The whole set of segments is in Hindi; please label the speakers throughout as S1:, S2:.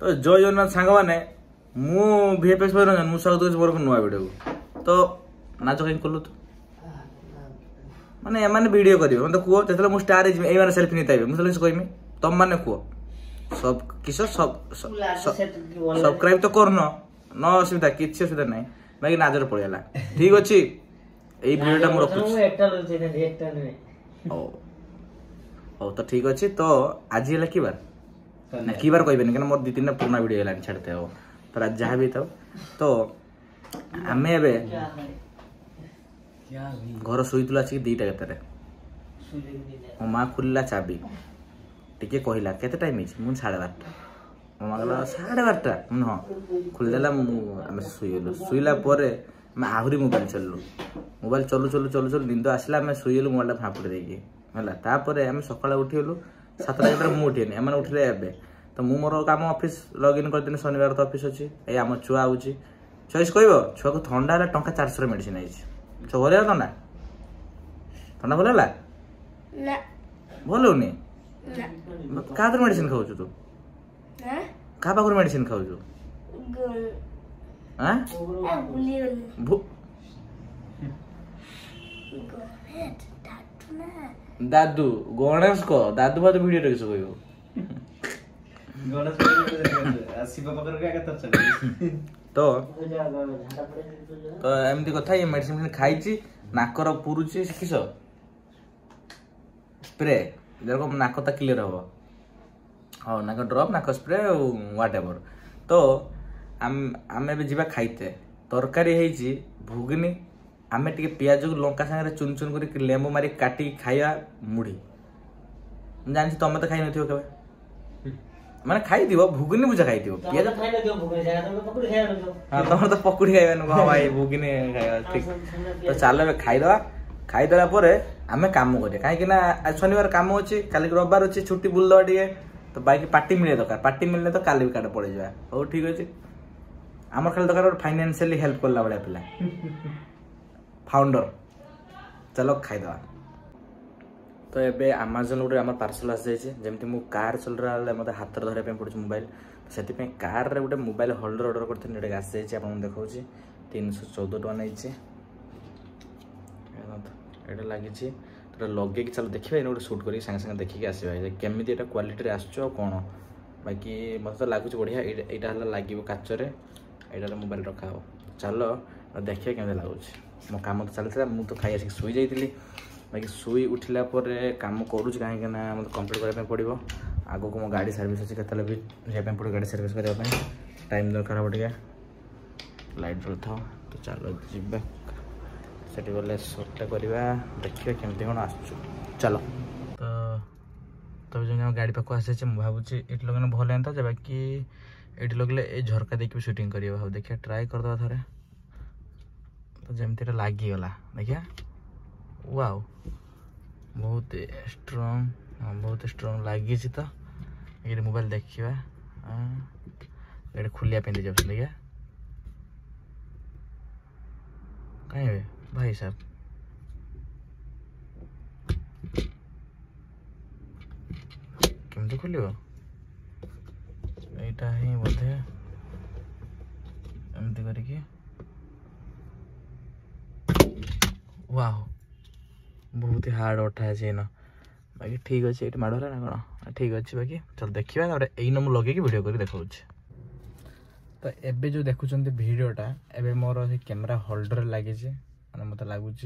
S1: तो जय जगन्नाथ सांग मैंने मु VFX रंजन मु स्वागत कर मोर नुआ वीडियो तो नाच कहीं कलु तो माने एमाने वीडियो करिवे मतलब कुओ जेतले मु स्टार ए माने सेल्फी निताइबे मु सेल्फी कहमी तुम माने कुओ सब किस सब सब्सक्राइब तो करनो न असुविधा किछि असुविधा नहीं बाकी नाजर पड़ेला ठीक अछि ए वीडियोटा मु रखु ओ तो ठीक अछि तो आज हला की बार ना की बार कहबेनी कि मोर 2-3 पुराना वीडियो हला छाड़ते हो तो आज जहाँ भी तो आमे एबे घर शुईतला कि 2टा केतरे मो माँ खुलला चाबी टिके कहला केते टाइम हिच मु 12:30 मो माँ कहला 12:30 मु हां खुलदेला आमे शुईलु शुईला परे मैं आहुरी मोबाइल चलु निंद आसला आमे शुईलु मोबाइल फापड़ देकी हला तापरे आमे सकाळ उठिलु 7:00 मु उठिनी एमाने उठले एबे तो मु मोर काम ऑफिस लॉगिन कर दिन शनिवार तो ऑफिस अछि ए हम छुआ आउची चॉइस कहबो छुआ को ठंडा ला टंका 400 मेडिसिन आइछि छो भले ठंडा ठंडा भलेला ना भलोनी ना का तर मेडिसिन खाउ तू हां का पाखर मेडिसिन खाउ तू हां दादू गणेश को दादू बात वीडियो रे किस कहबो तो एमती कथा ये मेडिसिन खाई नाकर पुरुची किस स्प्रे देखो नाक क्लियर हम हाँ नाक ड्रप नाक स्प्रे व्हाट एवर तो आम जा खाइते तरकारी है भुगनी आम टे पियाज को लंका सागर चुन चुन कर लेंबू मारी काटी खाइबा मुढ़ी जानी तुम तो खाई न के माने खाई दिबो भुगनी बुझा खाई दिबो पियाज खाई न दिबो भुगनी जगह तुम पकुड़ी खाइ न हां तुम तो पकुड़ी खाइबा न भाई भुगनी खाइबा ठीक तो चलो बे खाई देला परे आमे काम करे काहे कि ना आज शनिवार काम होची काली रविवार होची छुट्टी बुल दवा दिए तो बाकी पार्टी मिले दरकार पार्टी मिलने तो काली भी काट पड़े जाए हो ठीक अछि हमर खाली दरकार फाइनेंशियली हेल्प करला बडा पिला फाउंडर चलो खाई दवा तो एबे अमेजन गोटे आम पार्सल आसी जाइए जमी मु कार चलरा मत हाथ धरने पड़े मोबाइल से कार रे गोटे मोबाइल होल्डर ऑर्डर करते आसी जाइए आपको देखा 314 टका नहीं ये लगी तो लगे चलो देखिए गोटे सुट कर सागे देखिए आसवा केमी यहाँ क्वालिटी आसो कौन बाकी मत तो लगुच बढ़िया यहाँ लगे काचरे यहाँ मोबाइल रखा हो चलो देखिए केमी लगुच मो कम तो चलता मुझे तो खाई आसिक शुई जाइली बाकी शुई उठला कम करुँच कहीं मतलब कंप्लीट करने पड़ो आगो को मो गाड़ी सर्विस अच्छे के भी जावाई पड़ो गाड़ी सर्विस करने टाइम दरकार हम टे लाइट जल था तो चलो जा से गले शॉर्टा करवा देखिए केमती कौन आस चलो तो जो गाड़ी पाक आसी भावुँ ये लगने भल हाँ बाकी ये लगले ये झरका देखिए शूटिंग कर देखिए ट्राए करदे थे तो जमती लगिगला देखिए वाओ बहुत स्ट्रॉन्ग लगी तो ये मोबाइल देखा ये खुलिया पे जाऊँ देखिए कहीं भाई साहब केमती खोल यहाँ ही बोधे एमती करके वाह बहुत ही हार्ड अठा है ना बाकी ठीक अच्छे ये माड़ है ना कौन ठीक अच्छे बाकी चल देखा यही न मुझे लगे वीडियो कर देखा तो एबे जो देखुं वीडियोटा एबे मोर कैमेरा होल्डर लगे मैंने मत लगुच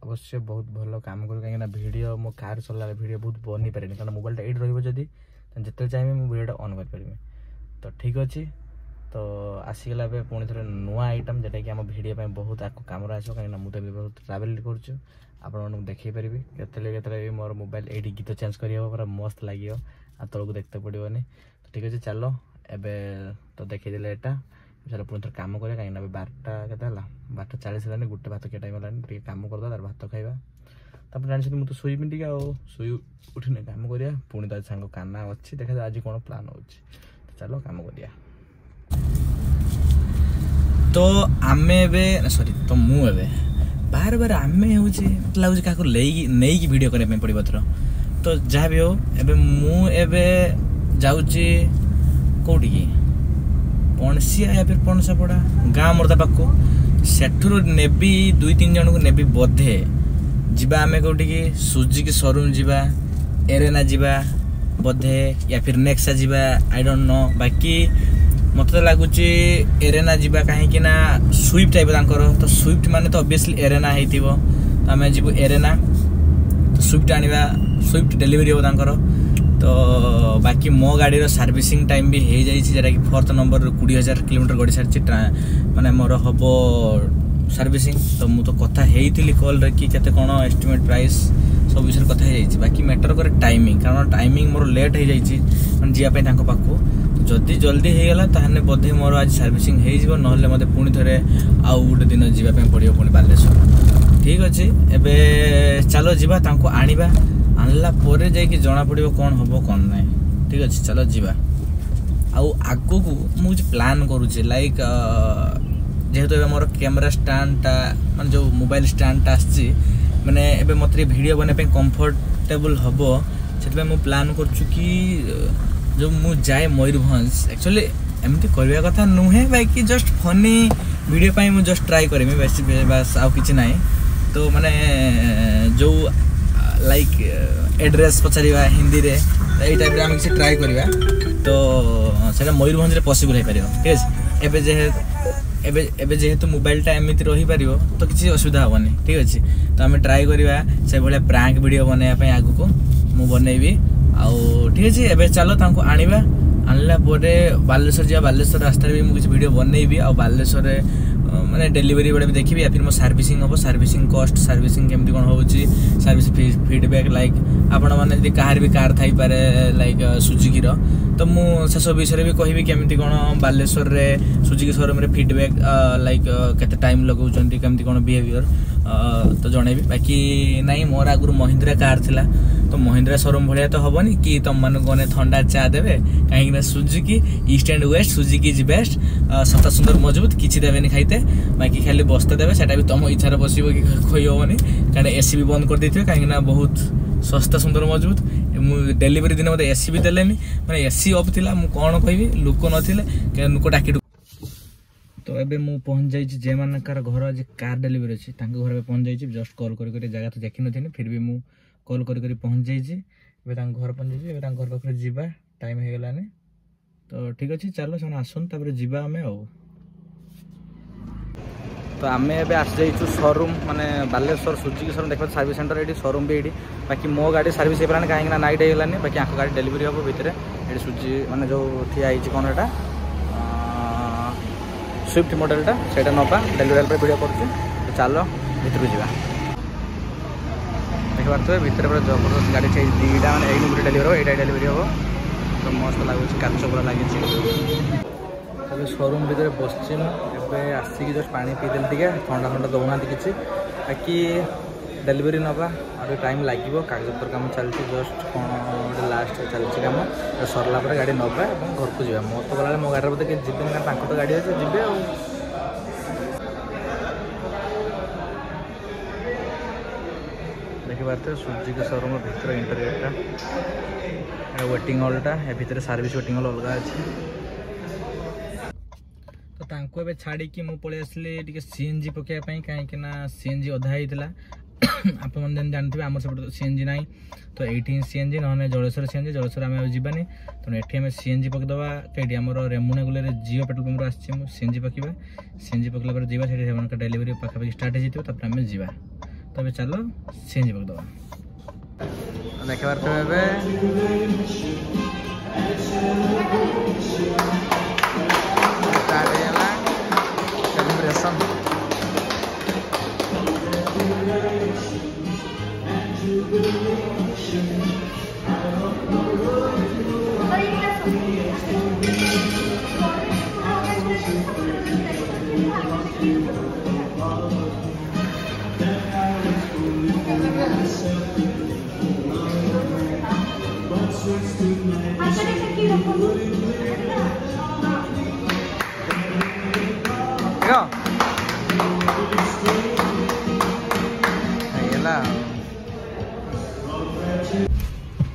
S1: अवश्य बहुत भल काम कर कहीं वीडियो मो कार चला वीडियो बहुत बनी पारे कारण मोबाइलटा ये रही जिते चाहिए मुझे वीडियोटा ऑन कर तो ठीक अच्छे तो आसीगला पुणी थे नुआ आइटम जोटा कि आम वीडियो बहुत आपको काम आसो कहीं मुझे भी बहुत ट्रावेल करुँ आप देखी पारि के मोर मोबाइल ये गीत चेंज कर पूरा मस्त लगे तौक देखते पड़ोनी तो ठीक अच्छे चलो एबे तो देखी देले एटा चलो पुणी थे कम करें कहीं 12:40 है गोटे भात क्या टाइम है कम कर भात खाइबा तापर जानी मुझे शुईबी टे शुई उठने कम करिया पुणी तो सांग काना अच्छी देखा आज कौन प्लान हो चलो कम करिया तो आमे सॉरी तो मुझे बार बार आमे हूँ लगुच क्या नहीं वीडियो करने पड़ो थर तो जहाँ भी हो एबे मु एबे जाऊँगी कौटी पणसिया या फिर पणसापड़ा गाँ मोर पाखु सेठुर नेबी 2-3 जन को नेबी बोधे जीवा आमे कोठी की सुजुकी शोरूम जीवा एरेना जीवा बोधे या फिर नेक्सा जीवा आई डोंट नो बाकी मत तो लगुच एरेना जीवा कहीं ना स्विफ्ट टाइप तो स्विफ्ट माने तो ऑब्वियसली एरेना हेतिबो तो आमे जीवु एरेना तो स्विफ्ट आनिबा स्विफ्ट डिलीवरी हो तांकर तो बाकी मो गाड़ी सर्विसिंग टाइम भी हो जाइए जरा कि 4th नंबर 20,000 किलोमीटर गड़ी सारी माने मोर हम सर्विसिंग तो मुझे तो कथा होती कॉल रे कि केते कोन एस्टिमेट प्राइस सब विषय कथा हो बाकी मैटर करे टाइमिंग कारण टाइमिंग मोर लेट हो जाइए माने जीवाई तांको पाखु जदि जल्दी हो गला ताहने बोधे मोर आज सर्विसिंग हो जिवो नहले मते पुणी थरे आउ गोटे दिन जीवाई पड़ियो पुणी बालेश्वर ठीक अच्छे एबे चलो जीवा तांको आनिबा आनला पोरे जाई कि जना पड़िबो कोन हबो कोन नै ठीक अच्छे चलो जीवा आउ आगो को मु प्लान करूचे लाइक जेहेतु एबे मोर कैमरा स्टैंड टा माने जो मोबाइल स्टैंड टा आछि माने एबे मते वीडियो बने पे कंफर्टेबल हबो सेतबे मु प्लान करछु कि जो मु जाए मयूरभंज एक्चुअली एमती करबा कथा नुहे बाकी जस्ट फनी वीडियो पाई मु जस्ट ट्राई करमी बस आउ किछि नाही तो माने जो लाइक एड्रेस पचारिबा हिंदी रे एई टाइप रे हम किछि ट्राई करबा तो सेटा मयूरभंज रे पॉसिबल हे परियो ठीक है एबे जेहेतु मोबाइल टा एमिति रही पारियो तो किछि असुविधा होबनी ठीक अछि तो हम ट्राई करबा से भले प्रैंक वीडियो बनाया पई आगु को मु बनेबी आउ ठीक अछि एबे चलो तांको आनिबा आनला पोरे बालेश्वर जा बालेश्वर रास्ता रे मु किछि वीडियो बनेबी आ बालेश्वर रे माने डिलीवरी बडे भी देखिबी या फिर मो सर्विसिंग हो सर्विसिंग कॉस्ट सर्विसिंग केमती कोन होउची सर्विस फीडबैक लाइक आपण माने यदि कार भी कार थाई पारे लाइक सुजुकी रो तो मु से सब विषय भी कहबी केमती कोन बालेश्वर रे सुजुकी शोरूम रे फीडबैक लाइक केते टाइम लगाउचंती केमती कोन बिहेवियर तो जणेबी बाकी नाही मोर आगुर महिंद्रा कार थिला तो महिंद्रा शोरूम भलिया तो हबनी कि तुम मन कोने ठंडा चा देबे काहे कि Suzuki east and west Suzuki is best सस्ता सुंदर मजबूत किछि देबेनी खाइते बाकी खाली बसते देबे सेटा भी तुम इच्छा रे बसिबो कि खोई होबनी कारण एसी भी बंद कर देथिबे काहे कि बहुत सस्ता सुंदर मजबूत मु डिलीवरी दिन मते एसी भी देलेनी माने एसी ऑफ थिला मु कोन कहबी लोक नथिले के लोक डाकी तो एबे मु पहुंच जाई जे मानकर घर आज कार डिलीवरी अछि तांको घर पे पहुंच जाई जस्ट कॉल करी जगह तो देखि नथिनी फिर भी मु कॉल करी पहुंच जाई एबे तांको घर पहुंच जाई एबे तांको घर पाखरे जीवा टाइम हे गेलानी तो ठीक अछि चलो सन आसन तापर जीवा हमें हो तो आमे एबे आस जाइछु शोरूम माने बालेश्वर सुजुकी शोरूम देखबा सर्विस सेंटर एडी शोरूम भी एडी बाकी मो गाड़ी सर्विस हेलानी काहे ना नाइट हे गेलानी बाकी आंको गाड़ी डिलीवरी हो भितरे एडी सुजुकी माने जो ठिया आइछि कोन एटा स्विफ्ट मॉडल टा सेटा नबा डिलीवरी पे वीडियो करछु तो चलो भितर जीवा देखबार तो भितर पूरा जबरदस्त गाड़ी छै दीटा माने एई नंबर डिलीवरी हो एटा डिलीवरी हो तो मस्त लागुछि काच पूरा लागिछि तबे शोरूम भीतर बसछि न एबे आसी कि जस्ट पानी पी देल दिगे ठंडा ठंडा दउना दिखिछि बाकी डिलीवरी नबा और टाइम लागिवो कागज पर काम चलछि जस्ट कोन लास्ट चलछि काम तो सरला पर गाड़ी नबा और घर को जीवा मो तो गला मो गाड़ी बते के जिबे ना तांको तो गाड़ी अछि जिबे आ देखि बारते सुजुकी शोरूम भीतर इंटीरियर टा वेटिंग हॉल टा ए भीतर सर्विस वेटिंग हॉल अलगा अछि तो तांको एबे छाड़ी कि मु पळे असले टिके सीएनजी पकेया पई काहे कि ना सीएनजी अधा हितला आप मन जानथिबे हमर सब सीएनजी नाही तो 18 सीएनजी नहने जळेश्वर सीएनजी जळेश्वर आमे जिबानी तो एठी हमें सीएनजी पक दवा केडी हमर रेमुना गुले रे जियो पेट्रोल पंप आछि मु सीएनजी पकिबा सीएनजी पकला पर जिबा सेठी हमन का डिलीवरी पाखा पाखी स्टार्ट हे जितो तब हमें जिबा तबे चलो सीएनजी पक दवा देखबार तो एबे स्टार्ट हेला सेलिब्रेशन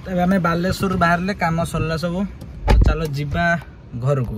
S1: तब आम बालेश्वर बाहर काम सरला सब चलो जीवा घर को।